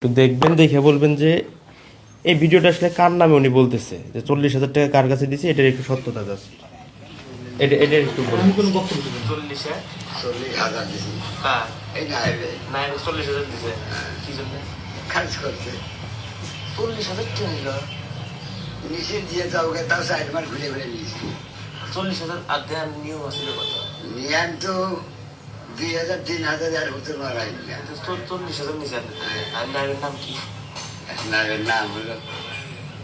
একটু দেখবেন, দেখে বলবেন যে এই ভিডিওটা আসলে কার নামে উনি বলতেছে, যে 40,000 টাকা কার কাছে দিছে, এটার একটু সত্যতা আছে। এটা একটু বলুন। আমি কোনো বক্তব্য দেব না। 40,000 দিছি। হ্যাঁ, এই নাইবে না 40,000 দিছে কি জন্য? খরচ করছে 40,000 টাকা নিল। নিচে দিয়ে যাওগে তাও সাইড মার ঘুরে ঘুরে নিয়েছি 40,000 আর দেওয়ার নিয়ম আছিল কত? নিয়ান তো 2,000 3,000 আর হতে মারাই না 40,000 নিছে আর নামের নাম কি? নাইবের নাম হলো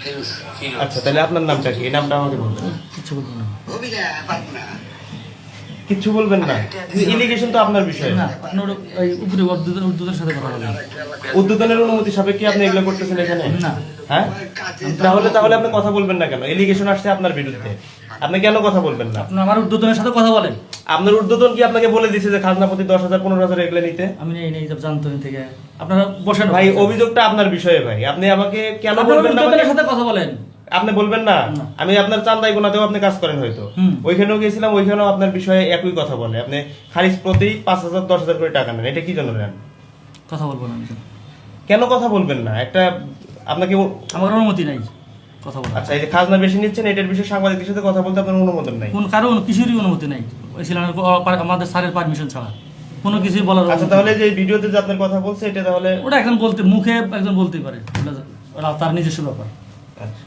ফিরোজ। আচ্ছা, তাহলে আপনার নামটা কি? এই নামটা আমাকে বলবেন। কিচ্ছু বলবো না। হবি না পারবো না কিচ্ছু বলবেন না? ইলিগেশন তো আপনার বিষয় না, আপনার ওই উপরে উর্দুদের সাথে কথা বলেন। উদ্বোধনের অনুমতি সাপেক্ষে আপনি এগুলো করতেছেন এখানে? না। হ্যাঁ, তাহলে আপনি কথা বলবেন না কেন? এলিগেশন আসছে আপনার বিরুদ্ধে, আপনি কেন কথা বলবেন না? আপনি আমার উর্দুদের সাথে কথা বলেন। আপনার ঊর্ধ্বতন কি আপনাকে বলে দিছে যে খাজনাপতি 10,000 15,000 এগুলো নিতে? আমি নেই জানতো থেকে। আপনারা বসেন ভাই, অভিযোগটা আপনার বিষয়ে ভাই, আপনি আমাকে কেন আপনারা বলবেন না? উর্দুদের সাথে কথা বলেন। আপনি বলবেন না? আমি আপনার চান্দাই গোনাতেও আপনি কাজ করেন হয়তো, ওইখানেও গেছিলাম, ওইখানেও আপনার বিষয়ে একই কথা বলে। আপনি খারিজ প্রতি 5,000 10,000 করে টাকা নেন, এটা কি জন্য নেন? কথা বলবো না আমি। কেন কথা বলবেন না? একটা আপনাকে আমার অনুমতি নাই কথা বলার। আচ্ছা, এই যে খাজনা বেশি নিচ্ছেন, এটার বিষয়ে সাংবাদিকদের সাথে কথা বলতে আপনার অনুমোদন নাই? কোন কারণ কিছুরই অনুমতি নাই। ওই সিলেনের আমাদের স্যারের পারমিশন ছাড়া কোনো কিছুই বলার। আচ্ছা, তাহলে যে ভিডিওতে যে আপনার কথা বলছে, এটা তাহলে ওটা একজন বলতে মুখে একজন বলতেই পারে, ওটা তার নিজস্ব ব্যাপার। আচ্ছা।